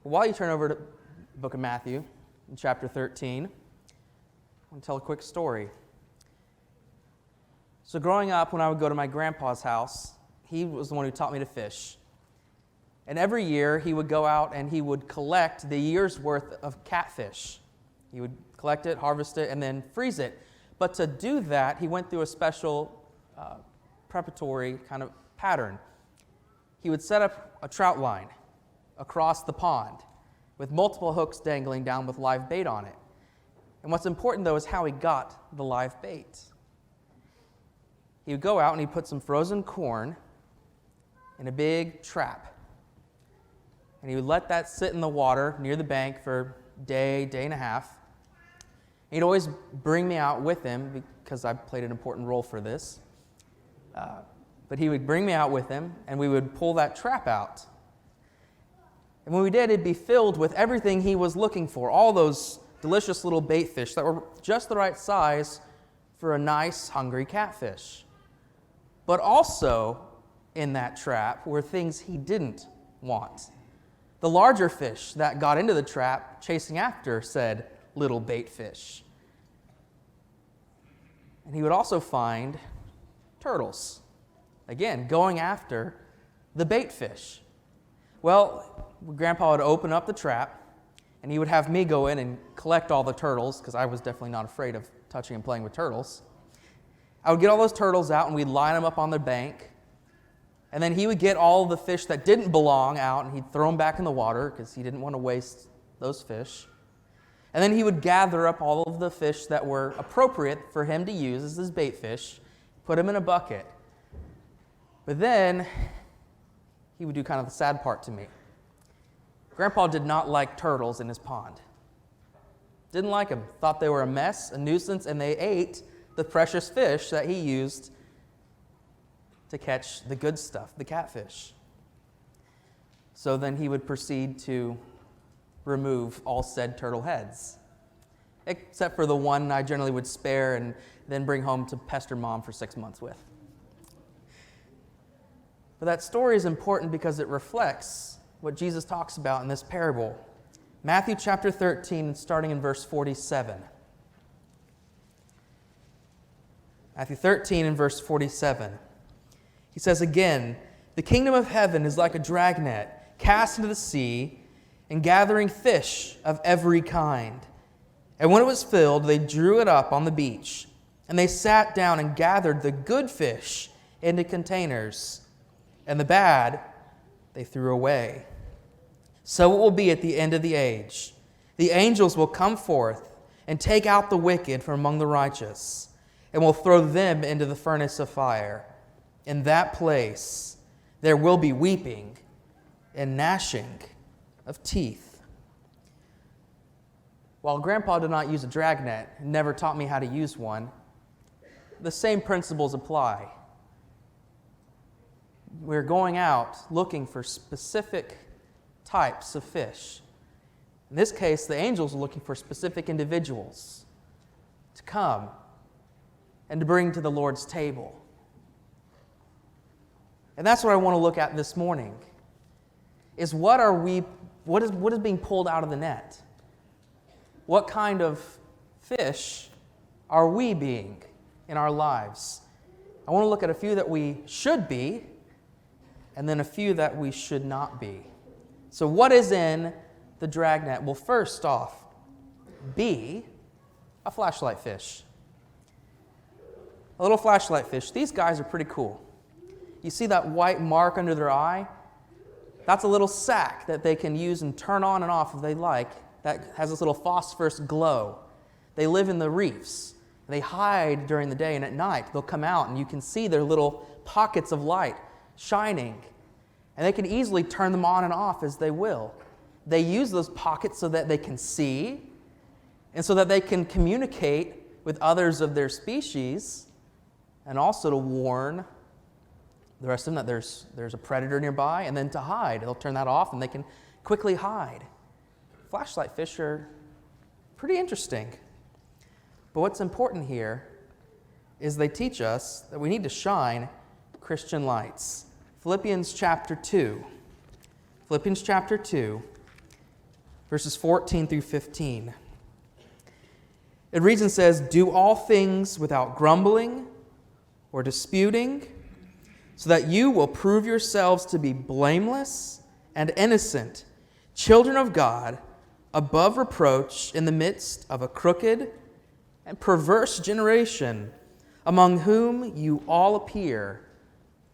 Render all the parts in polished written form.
While you turn over to the book of Matthew, in chapter 13, I want to tell a quick story. So growing up, when I would go to my grandpa's house, he was the one who taught me to fish. And every year, he would go out and he would collect the year's worth of catfish. He would collect it, harvest it, and then freeze it. But to do that, he went through a special preparatory kind of pattern. He would set up a trout line across the pond with multiple hooks dangling down with live bait on it. And what's important, though, is how he got the live bait. He would go out and he'd put some frozen corn in a big trap. And he would let that sit in the water near the bank for a day and a half. He'd always bring me out with him because I played an important role for this. But he would bring me out with him, and we would pull that trap out. And when we did, it'd be filled with everything he was looking for, all those delicious little bait fish that were just the right size for a nice, hungry catfish. But also in that trap were things he didn't want. The larger fish that got into the trap, chasing after said little bait fish. And he would also find turtles, again, going after the bait fish. Well, Grandpa would open up the trap, and he would have me go in and collect all the turtles, because I was definitely not afraid of touching and playing with turtles. I would get all those turtles out, and we'd line them up on the bank. And then he would get all the fish that didn't belong out, and he'd throw them back in the water, because he didn't want to waste those fish. And then he would gather up all of the fish that were appropriate for him to use as his bait fish, put them in a bucket. But then he would do kind of the sad part to me. Grandpa did not like turtles in his pond. Didn't like them. Thought they were a mess, a nuisance, and they ate the precious fish that he used to catch the good stuff, the catfish. So then he would proceed to remove all said turtle heads, except for the one I generally would spare and then bring home to pester Mom for 6 months with. But that story is important because it reflects what Jesus talks about in this parable. Matthew chapter 13, starting in verse 47. Matthew 13 and verse 47. He says again, "The kingdom of heaven is like a dragnet cast into the sea and gathering fish of every kind. And when it was filled, they drew it up on the beach, and they sat down and gathered the good fish into containers, and the bad they threw away. So it will be at the end of the age. The angels will come forth and take out the wicked from among the righteous, and will throw them into the furnace of fire. In that place there will be weeping and gnashing of teeth." While Grandpa did not use a dragnet and never taught me how to use one, the same principles apply. We're going out looking for specific types of fish. In this case, the angels are looking for specific individuals to come and to bring to the Lord's table. And that's what I want to look at this morning, is what is being pulled out of the net? What kind of fish are we being in our lives? I want to look at a few that we should be, and then a few that we should not be. So what is in the dragnet? Well, first off, be a flashlight fish. A little flashlight fish. These guys are pretty cool. You see that white mark under their eye? That's a little sack that they can use and turn on and off if they like. That has this little phosphorus glow. They live in the reefs. They hide during the day, and at night they'll come out and you can see their little pockets of light shining. And they can easily turn them on and off as they will. They use those pockets so that they can see and so that they can communicate with others of their species, and also to warn the rest of them that there's a predator nearby, and then to hide. They'll turn that off and they can quickly hide. Flashlight fish are pretty interesting. But what's important here is they teach us that we need to shine Christian lights. Philippians chapter 2. Philippians chapter 2, verses 14 through 15. It reads and says, "Do all things without grumbling or disputing, so that you will prove yourselves to be blameless and innocent, children of God, above reproach in the midst of a crooked and perverse generation, among whom you all appear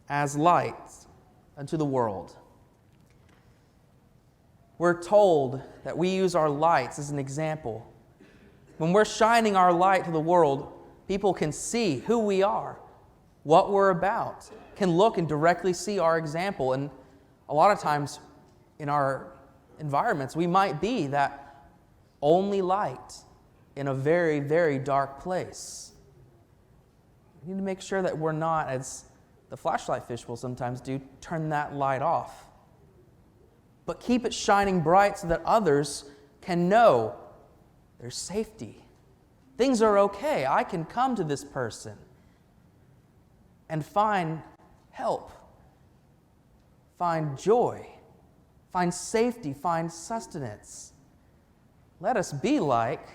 as lights unto the world." We're told that we use our lights as an example. When we're shining our light to the world, people can see who we are, what we're about, can look and directly see our example. And a lot of times in our environments, we might be that only light in a very, very dark place. We need to make sure that we're not, as the flashlight fish will sometimes do, turn that light off. But keep it shining bright so that others can know there's safety. Things are okay. I can come to this person and find help, find joy, find safety, find sustenance. Let us be like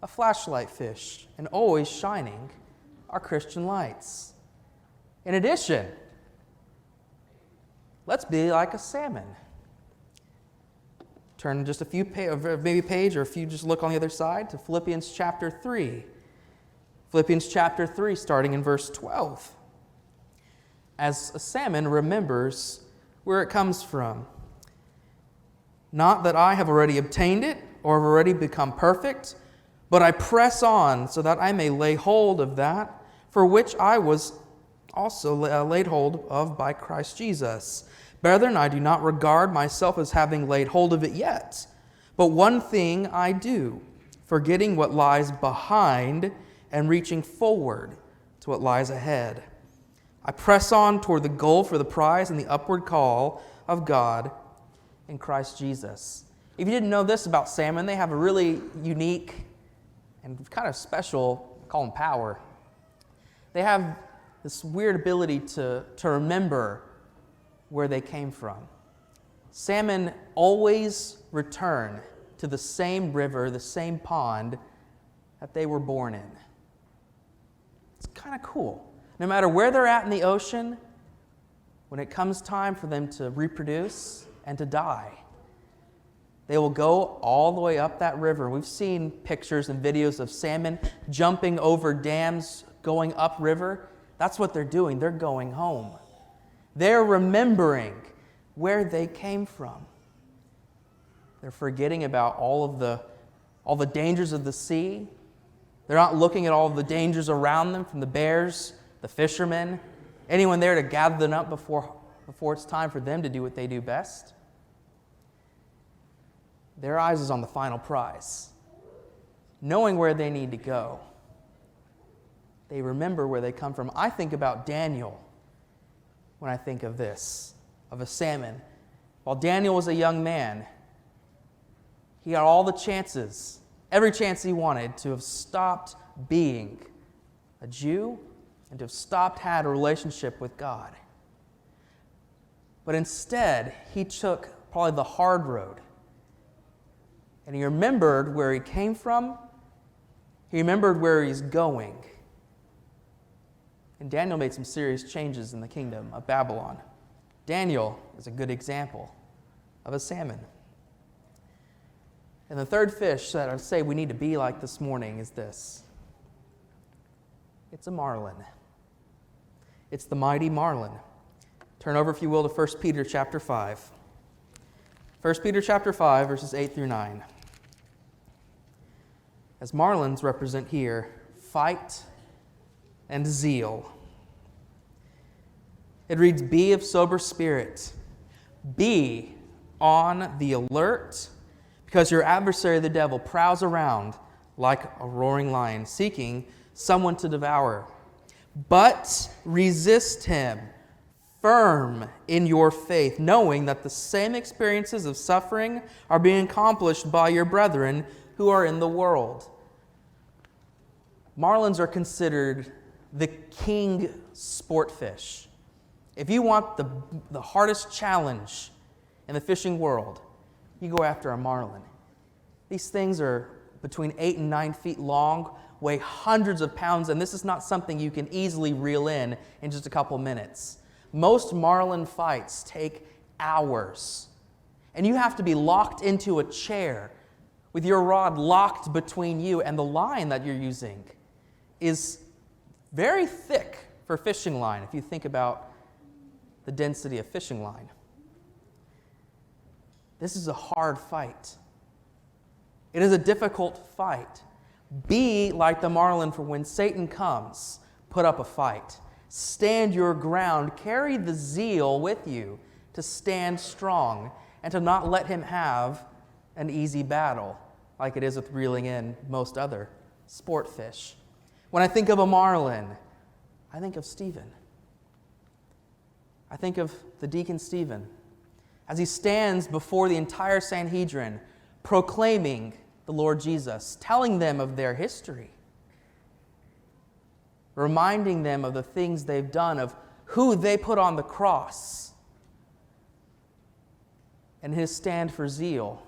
a flashlight fish and always shining our Christian lights. In addition, let's be like a salmon. Turn just a few maybe page, or if you just look on the other side to Philippians chapter 3. Philippians chapter 3, starting in verse 12. As a salmon remembers where it comes from. "Not that I have already obtained it or have already become perfect, but I press on so that I may lay hold of that for which I was also laid hold of by Christ Jesus. Brethren, I do not regard myself as having laid hold of it yet. But one thing I do, forgetting what lies behind and reaching forward to what lies ahead. I press on toward the goal for the prize and the upward call of God in Christ Jesus." If you didn't know this about salmon, they have a really unique and kind of special, call them power. They have this weird ability to remember where they came from. Salmon always return to the same river, the same pond that they were born in. It's kind of cool. No matter where they're at in the ocean, when it comes time for them to reproduce and to die, they will go all the way up that river. We've seen pictures and videos of salmon jumping over dams, going upriver. That's what they're doing. They're going home. They're remembering where they came from. They're forgetting about all the dangers of the sea. They're not looking at all of the dangers around them from the bears, the fishermen, anyone there to gather them up before it's time for them to do what they do best. Their eyes is on the final prize, knowing where they need to go. They remember where they come from. I think about Daniel when I think of this, of a salmon. While Daniel was a young man, he had all the chances, every chance he wanted, to have stopped being a Jew and to have stopped had a relationship with God. But instead, he took probably the hard road. And he remembered where he came from. He remembered where he's going. And Daniel made some serious changes in the kingdom of Babylon. Daniel is a good example of a salmon. And the third fish that I would say we need to be like this morning is this. It's a marlin. It's the mighty marlin. Turn over, if you will, to 1 Peter chapter 5. 1 Peter chapter 5, verses 8 through 9. As marlins represent here fight and zeal. It reads, "Be of sober spirit. Be on the alert, because your adversary, the devil, prowls around like a roaring lion, seeking someone to devour. But resist him, firm in your faith, knowing that the same experiences of suffering are being accomplished by your brethren who are in the world." Marlins are considered the king sport fish. If you want the hardest challenge in the fishing world, you go after a marlin. These things are between 8 and 9 feet long, weigh hundreds of pounds, and this is not something you can easily reel in just a couple minutes. Most marlin fights take hours, and you have to be locked into a chair with your rod locked between you, and the line that you're using is very thick for fishing line, if you think about the density of fishing line. This is a hard fight. It is a difficult fight. Be like the marlin, for when Satan comes, put up a fight. Stand your ground. Carry the zeal with you to stand strong and to not let him have an easy battle like it is with reeling in most other sport fish. When I think of a marlin, I think of Stephen. I think of the deacon Stephen as he stands before the entire Sanhedrin proclaiming the Lord Jesus, telling them of their history, reminding them of the things they've done, of who they put on the cross, and his stand for zeal.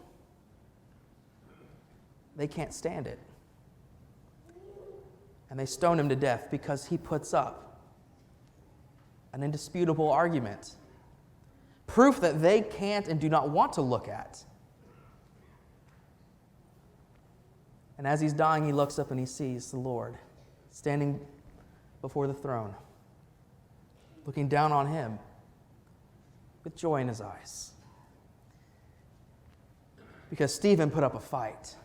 They can't stand it. And they stone him to death because he puts up an indisputable argument, proof that they can't and do not want to look at. And as he's dying, he looks up and he sees the Lord standing before the throne, looking down on him with joy in his eyes. Because Stephen put up a fight,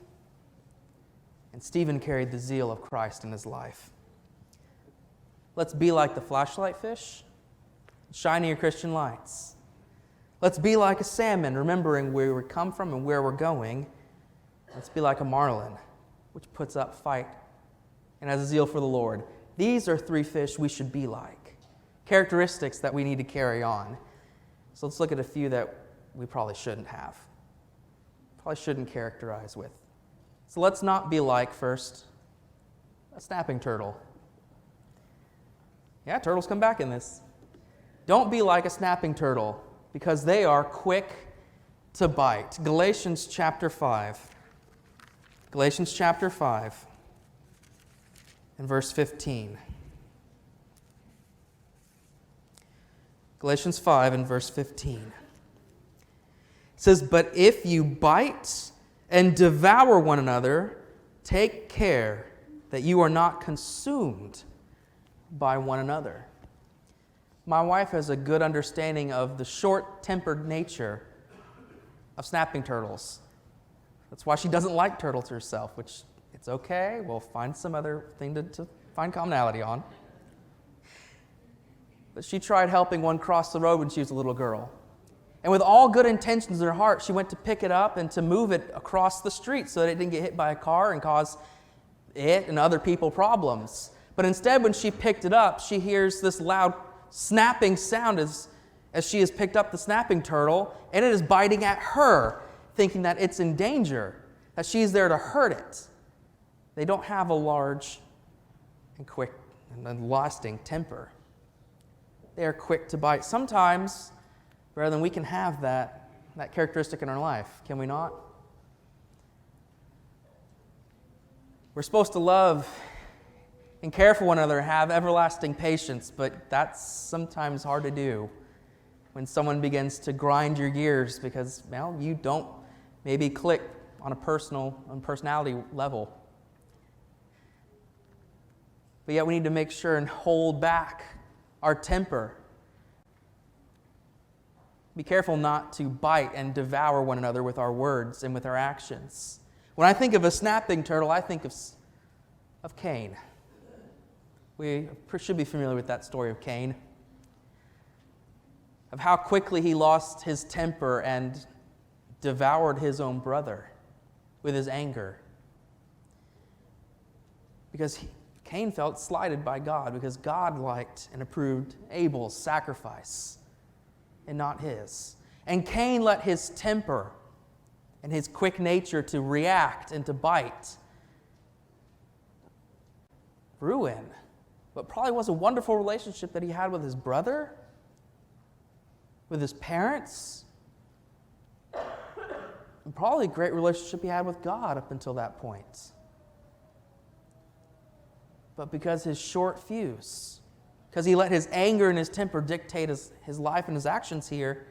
and Stephen carried the zeal of Christ in his life. Let's be like the flashlight fish, shining your Christian lights. Let's be like a salmon, remembering where we come from and where we're going. Let's be like a marlin, which puts up fight and has a zeal for the Lord. These are 3 fish we should be like, characteristics that we need to carry on. So let's look at a few that we probably shouldn't have, probably shouldn't characterize with. So let's not be like, first, a snapping turtle. Yeah, turtles come back in this. Don't be like a snapping turtle, because they are quick to bite. Galatians chapter 5. Galatians chapter 5 and verse 15. Galatians 5 and verse 15. It says, "But if you bite and devour one another, take care that you are not consumed by one another." My wife has a good understanding of the short-tempered nature of snapping turtles. That's why she doesn't like turtles herself, which it's okay. We'll find some other thing to find commonality on. But she tried helping one cross the road when she was a little girl. And with all good intentions in her heart, she went to pick it up and to move it across the street so that it didn't get hit by a car and cause it and other people problems. But instead, when she picked it up, she hears this loud snapping sound as she has picked up the snapping turtle, and it is biting at her, thinking that it's in danger, that she's there to hurt it. They don't have a large and quick and lasting temper. They are quick to bite. Sometimes, rather than we can have that characteristic in our life, can we not? We're supposed to love and care for one another, have everlasting patience, but that's sometimes hard to do when someone begins to grind your gears because, well, you don't maybe click on a personality level. But yet we need to make sure and hold back our temper. Be careful not to bite and devour one another with our words and with our actions. When I think of a snapping turtle, I think of Cain. We should be familiar with that story of Cain, of how quickly he lost his temper and devoured his own brother with his anger. Because Cain felt slighted by God, because God liked and approved Abel's sacrifice and not his. And Cain let his temper and his quick nature to react and to bite ruin what probably was a wonderful relationship that he had with his brother, with his parents, probably a great relationship he had with God up until that point. But because his short fuse, because he let his anger and his temper dictate his life and his actions here,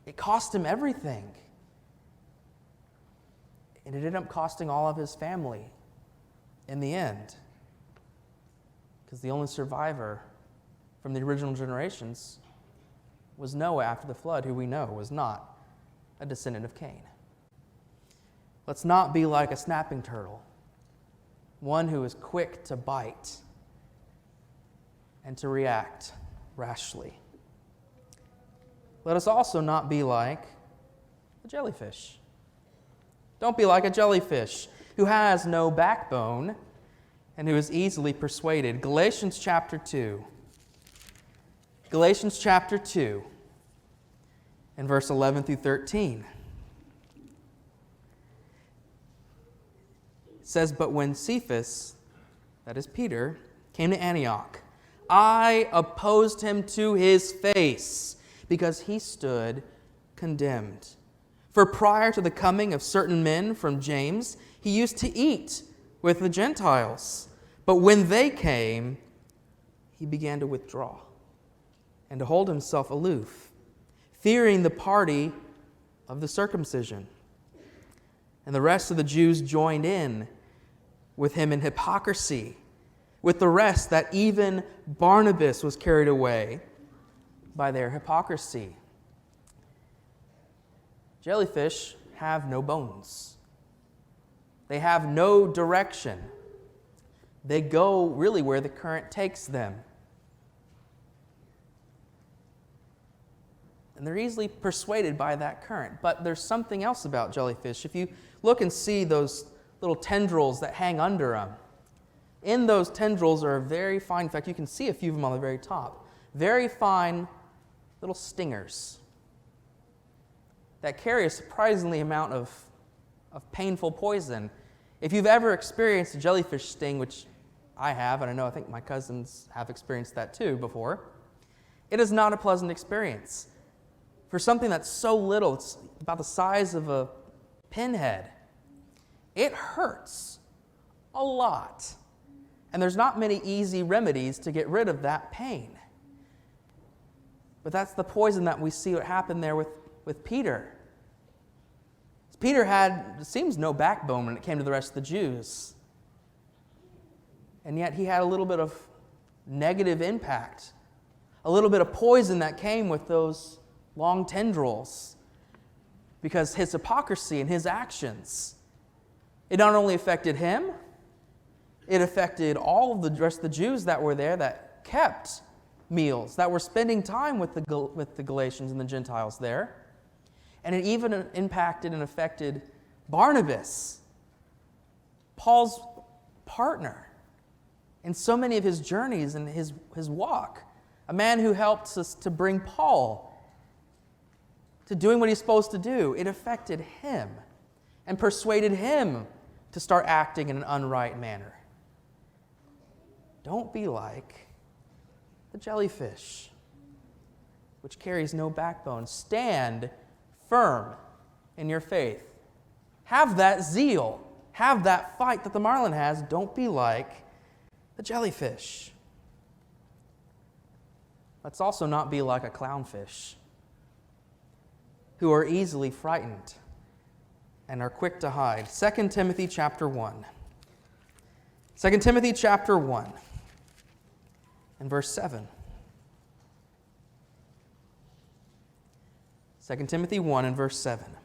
it cost him everything. And it ended up costing all of his family in the end. Because the only survivor from the original generations was Noah after the flood, who we know was not a descendant of Cain. Let's not be like a snapping turtle, one who is quick to bite and to react rashly. Let us also not be like a jellyfish. Don't be like a jellyfish who has no backbone and who is easily persuaded. Galatians chapter 2. Galatians chapter 2 and verse 11 through 13. It says, "But when Cephas," that is Peter, "came to Antioch, I opposed him to his face because he stood condemned. For prior to the coming of certain men from James, he used to eat with the Gentiles. But when they came, he began to withdraw and to hold himself aloof, fearing the party of the circumcision. And the rest of the Jews joined in with him in hypocrisy, with the rest that even Barnabas was carried away by their hypocrisy." Jellyfish have no bones. They have no direction. They go really where the current takes them. And they're easily persuaded by that current. But there's something else about jellyfish. If you look and see those little tendrils that hang under them, in those tendrils are very fine, in fact, you can see a few of them on the very top, very fine little stingers that carry a surprisingly amount of painful poison. If you've ever experienced a jellyfish sting, which I have, and I think my cousins have experienced that too before, it is not a pleasant experience. For something that's so little, it's about the size of a pinhead, it hurts a lot. And there's not many easy remedies to get rid of that pain. But that's the poison that we see what happened there with Peter. Peter had, it seems, no backbone when it came to the rest of the Jews. And yet he had a little bit of negative impact, a little bit of poison that came with those long tendrils, because his hypocrisy and his actions, it not only affected him, it affected all of the rest of the Jews that were there that kept meals, that were spending time with the Galatians and the Gentiles there. And it even impacted and affected Barnabas, Paul's partner in so many of his journeys and his walk, a man who helped us to bring Paul to doing what he's supposed to do. It affected him and persuaded him to start acting in an unright manner. Don't be like the jellyfish, which carries no backbone. Stand firm in your faith. Have that zeal. Have that fight that the marlin has. Don't be like the jellyfish. Let's also not be like a clownfish, who are easily frightened and are quick to hide. 2 Timothy chapter 1. 2 Timothy chapter 1 and verse 7. 2 Timothy 1 and verse 7.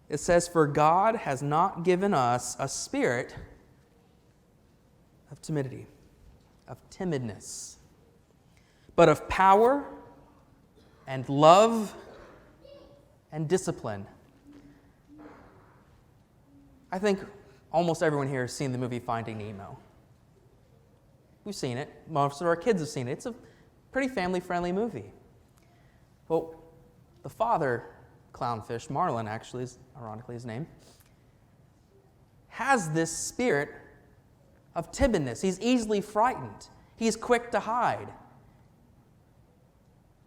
It says, "For God has not given us a spirit of timidity, of timidness, but of power and love and discipline." I think almost everyone here has seen the movie Finding Nemo. We've seen it. Most of our kids have seen it. It's a pretty family-friendly movie. Well, the father clownfish, Marlin actually is ironically his name, has this spirit of timidness. He's easily frightened. He's quick to hide.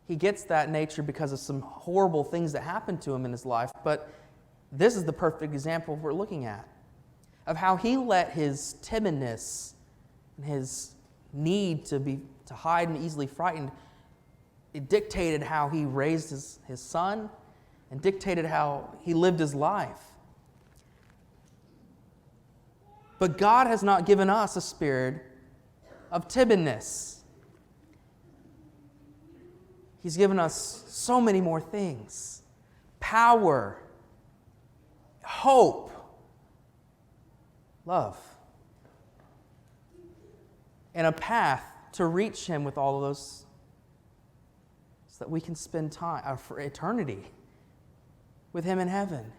he gets that nature because of some horrible things that happened to him in his life, but this is the perfect example we're looking at of how he let his timidness and his need to hide and easily frightened, it dictated how he raised his son and dictated how he lived his life. But God has not given us a spirit of timidness. He's given us so many more things: power, hope, love, and a path to reach Him with all of those so that we can spend time for eternity with Him in heaven.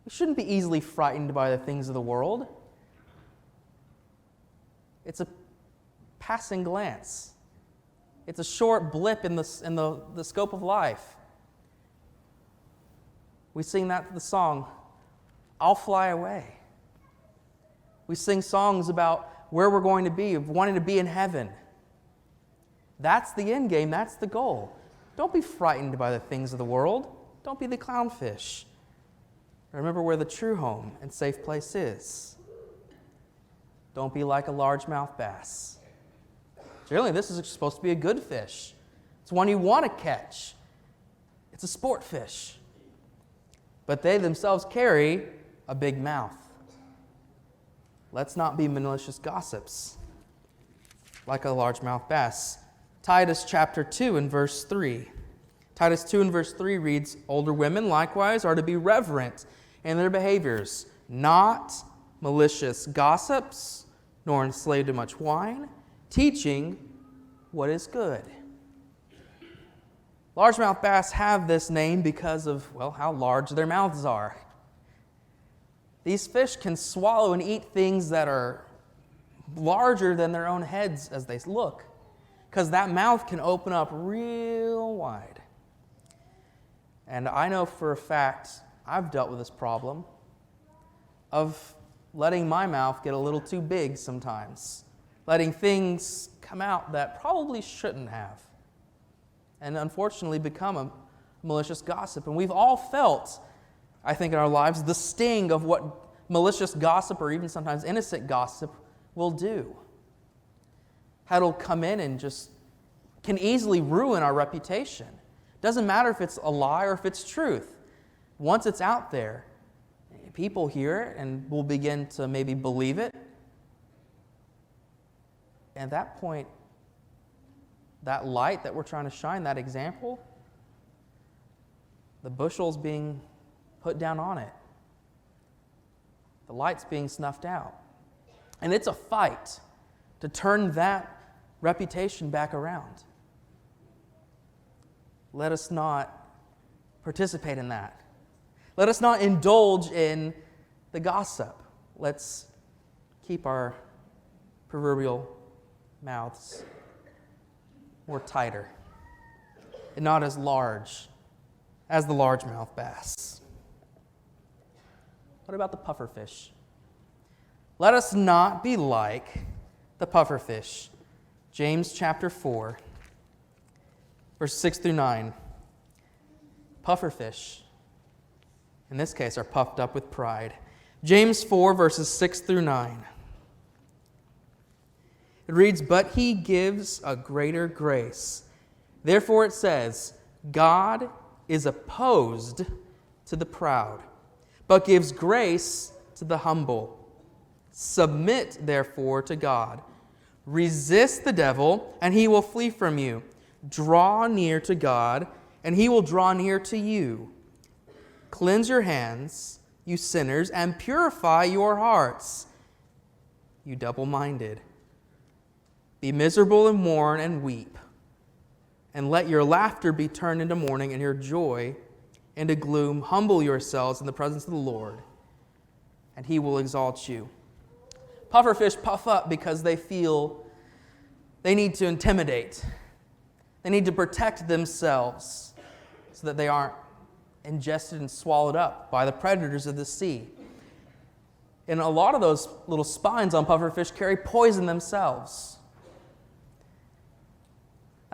We shouldn't be easily frightened by the things of the world. It's a passing glance. It's a short blip in the scope of life. We sing the song, "I'll Fly Away." We sing songs about where we're going to be, of wanting to be in heaven. That's the end game. That's the goal. Don't be frightened by the things of the world. Don't be the clownfish. Remember where the true home and safe place is. Don't be like a largemouth bass. Generally, this is supposed to be a good fish. It's one you want to catch. It's a sport fish. But they themselves carry a big mouth. Let's not be malicious gossips like a largemouth bass. Titus chapter 2 and verse 3. Titus 2 and verse 3 reads, "Older women likewise are to be reverent in their behaviors, not malicious gossips, nor enslaved to much wine, teaching what is good." Largemouth bass have this name because of, how large their mouths are. These fish can swallow and eat things that are larger than their own heads as they look, because that mouth can open up real wide. And I know for a fact I've dealt with this problem of letting my mouth get a little too big sometimes, letting things come out that probably shouldn't have, and unfortunately become a malicious gossip. And we've all felt, I think, in our lives, the sting of what malicious gossip or even sometimes innocent gossip will do. How it'll come in and just can easily ruin our reputation. Doesn't matter if it's a lie or if it's truth. Once it's out there, people hear it and will begin to maybe believe it. At that point, that light that we're trying to shine, that example, the bushel's being put down on it. The light's being snuffed out. And it's a fight to turn that reputation back around. Let us not participate in that. Let us not indulge in the gossip. Let's keep our proverbial mouths more tighter and not as large as the largemouth bass. What about the pufferfish? Let us not be like the pufferfish. James chapter 4, verse 6 through 9. Pufferfish, in this case, are puffed up with pride. James 4, verses 6 through 9. It reads, "But he gives a greater grace. Therefore it says, God is opposed to the proud, but gives grace to the humble. Submit, therefore, to God. Resist the devil, and he will flee from you. Draw near to God, and he will draw near to you. Cleanse your hands, you sinners, and purify your hearts, you double-minded. Be miserable and mourn and weep, and let your laughter be turned into mourning and your joy into gloom. Humble yourselves in the presence of the Lord, and he will exalt you." Pufferfish puff up because they feel they need to intimidate. They need to protect themselves so that they aren't ingested and swallowed up by the predators of the sea. And a lot of those little spines on pufferfish carry poison themselves.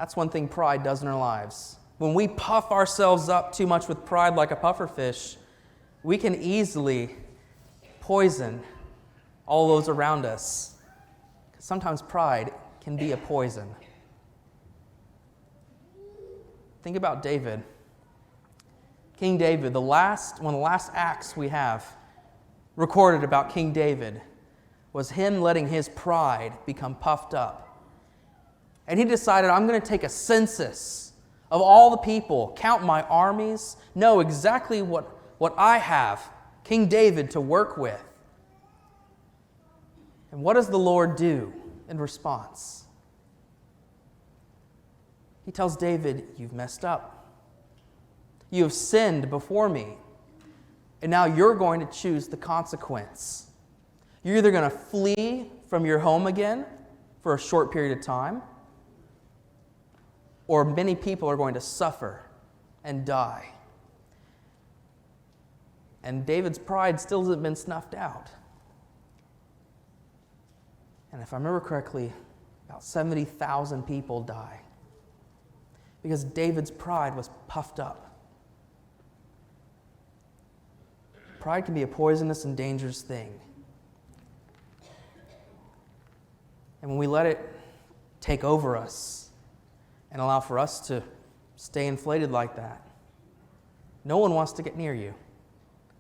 That's one thing pride does in our lives. When we puff ourselves up too much with pride like a pufferfish, we can easily poison all those around us. Sometimes pride can be a poison. Think about David. King David, one of the last acts we have recorded about King David was him letting his pride become puffed up. And he decided, I'm going to take a census of all the people, count my armies, know exactly what I have, King David, to work with. And what does the Lord do in response? He tells David, you've messed up. You have sinned before me. And now you're going to choose the consequence. You're either going to flee from your home again for a short period of time, or many people are going to suffer and die. And David's pride still hasn't been snuffed out. And if I remember correctly, about 70,000 people die because David's pride was puffed up. Pride can be a poisonous and dangerous thing. And when we let it take over us and allow for us to stay inflated like that, no one wants to get near you.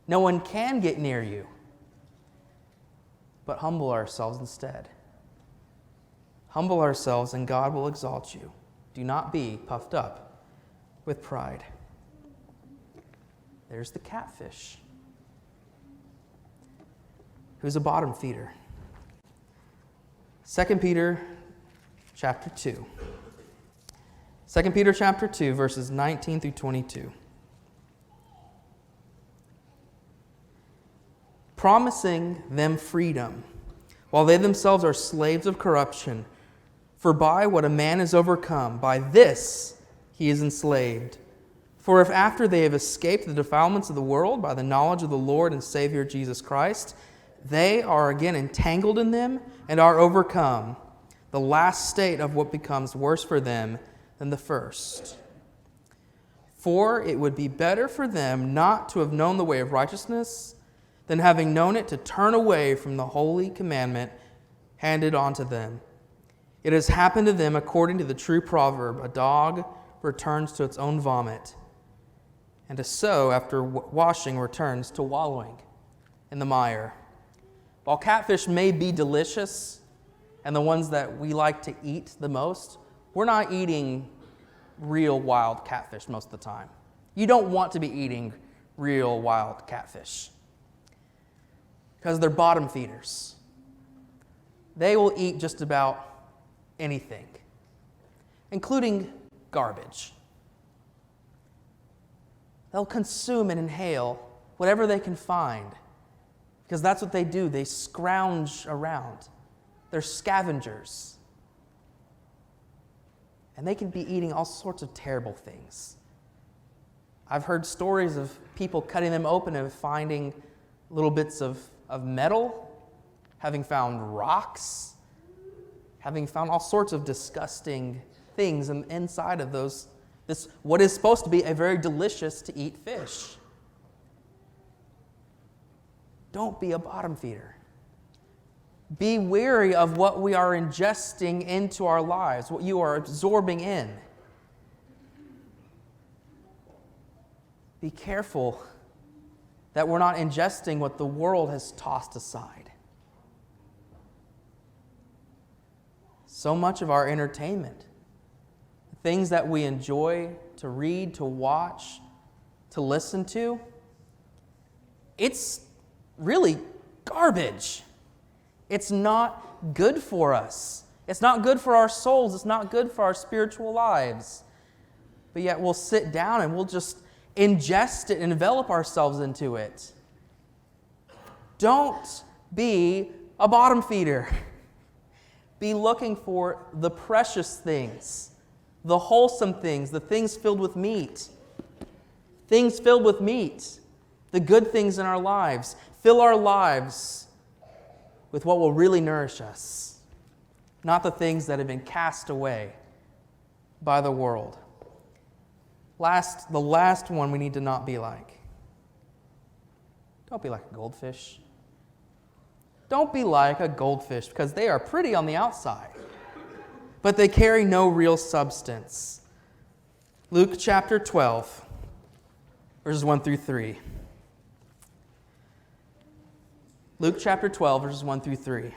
No one can get near you. But humble ourselves instead. Humble ourselves and God will exalt you. Do not be puffed up with pride. There's the catfish, who's a bottom feeder. 2 Peter chapter 2. 2 Peter chapter 2, verses 19 through 22. Promising them freedom, while they themselves are slaves of corruption. For by what a man is overcome, by this he is enslaved. For if after they have escaped the defilements of the world by the knowledge of the Lord and Savior Jesus Christ, they are again entangled in them and are overcome, the last state of what becomes worse for them than the first. For it would be better for them not to have known the way of righteousness than having known it to turn away from the holy commandment handed on to them. It has happened to them according to the true proverb, a dog returns to its own vomit, and a sow after washing returns to wallowing in the mire. While catfish may be delicious and the ones that we like to eat the most, we're not eating real wild catfish most of the time. You don't want to be eating real wild catfish because they're bottom feeders. They will eat just about anything, including garbage. They'll consume and inhale whatever they can find because that's what they do. They scrounge around. They're scavengers. And they can be eating all sorts of terrible things. I've heard stories of people cutting them open and finding little bits of metal, having found rocks, having found all sorts of disgusting things inside of this what is supposed to be a very delicious to eat fish. Don't be a bottom feeder. Be wary of what we are ingesting into our lives, what you are absorbing in. Be careful that we're not ingesting what the world has tossed aside. So much of our entertainment, things that we enjoy to read, to watch, to listen to, it's really garbage. It's not good for us. It's not good for our souls. It's not good for our spiritual lives. But yet we'll sit down and we'll just ingest it and envelop ourselves into it. Don't be a bottom feeder. Be looking for the precious things, the wholesome things, the things filled with meat. Things filled with meat, the good things in our lives. Fill our lives with what will really nourish us, not the things that have been cast away by the world. The last one we need to not be like. Don't be like a goldfish. Don't be like a goldfish, because they are pretty on the outside, but they carry no real substance. Luke chapter 12, verses 1 through 3. Luke chapter 12, verses 1 through 3.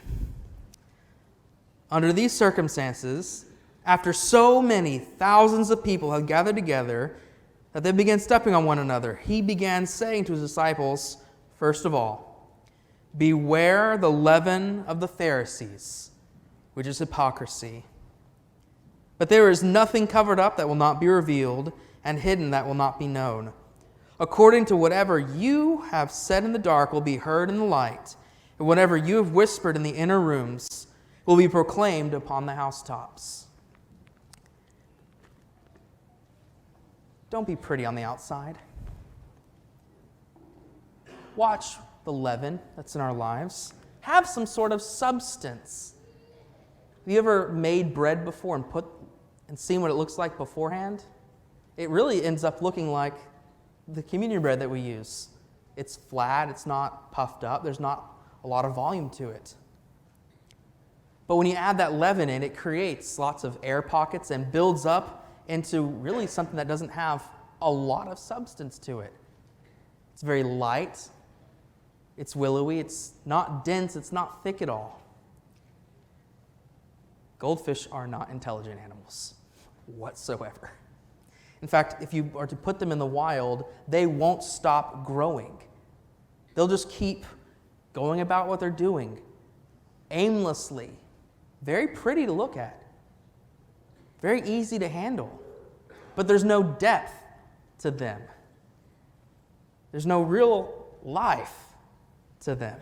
Under these circumstances, after so many thousands of people had gathered together that they began stepping on one another, he began saying to his disciples, first of all, beware the leaven of the Pharisees, which is hypocrisy. But there is nothing covered up that will not be revealed, and hidden that will not be known. According to whatever you have said in the dark will be heard in the light, and whatever you have whispered in the inner rooms will be proclaimed upon the housetops. Don't be pretty on the outside. Watch the leaven that's in our lives. Have some sort of substance. Have you ever made bread before and seen what it looks like beforehand? It really ends up looking like the communion bread that we use. It's flat, it's not puffed up, there's not a lot of volume to it. But when you add that leaven in, it creates lots of air pockets and builds up into really something that doesn't have a lot of substance to it. It's very light, it's willowy, it's not dense, it's not thick at all. Goldfish are not intelligent animals whatsoever. In fact, if you are to put them in the wild, they won't stop growing. They'll just keep going about what they're doing aimlessly. Very pretty to look at. Very easy to handle. But there's no depth to them. There's no real life to them.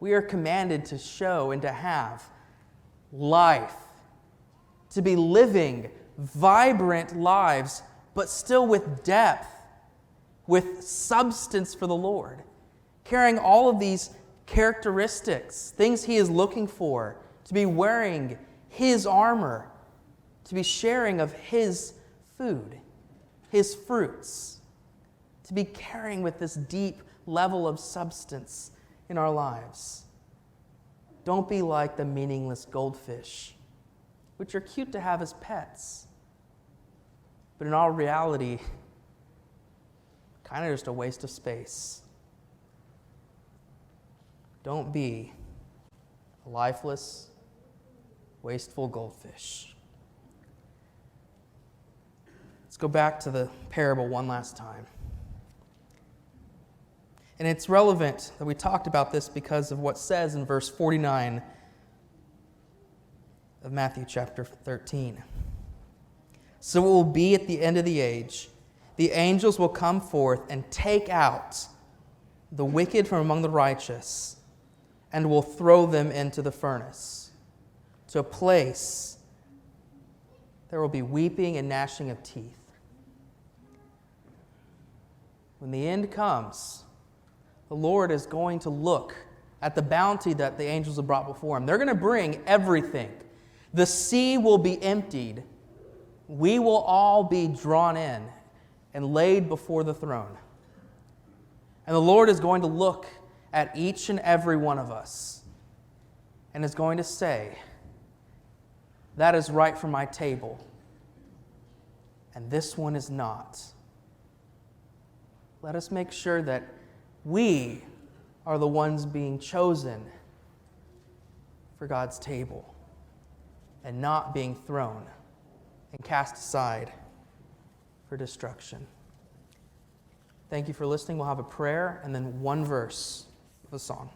We are commanded to show and to have life, to be living vibrant lives, but still with depth, with substance for the Lord, carrying all of these characteristics, things He is looking for, to be wearing His armor, to be sharing of His food, His fruits, to be carrying with this deep level of substance in our lives. Don't be like the meaningless goldfish, which are cute to have as pets, but in all reality, kind of just a waste of space. Don't be a lifeless, wasteful goldfish. Let's go back to the parable one last time. And it's relevant that we talked about this because of what says in verse 49 of Matthew chapter 13. So it will be at the end of the age, the angels will come forth and take out the wicked from among the righteous, and will throw them into the furnace, to a place there will be weeping and gnashing of teeth. When the end comes, the Lord is going to look at the bounty that the angels have brought before Him. They're going to bring everything. The sea will be emptied. We will all be drawn in and laid before the throne. And the Lord is going to look at each and every one of us and is going to say, that is right from my table, and this one is not. Let us make sure that we are the ones being chosen for God's table and not being thrown and cast aside for destruction. Thank you for listening. We'll have a prayer and then one verse of a song.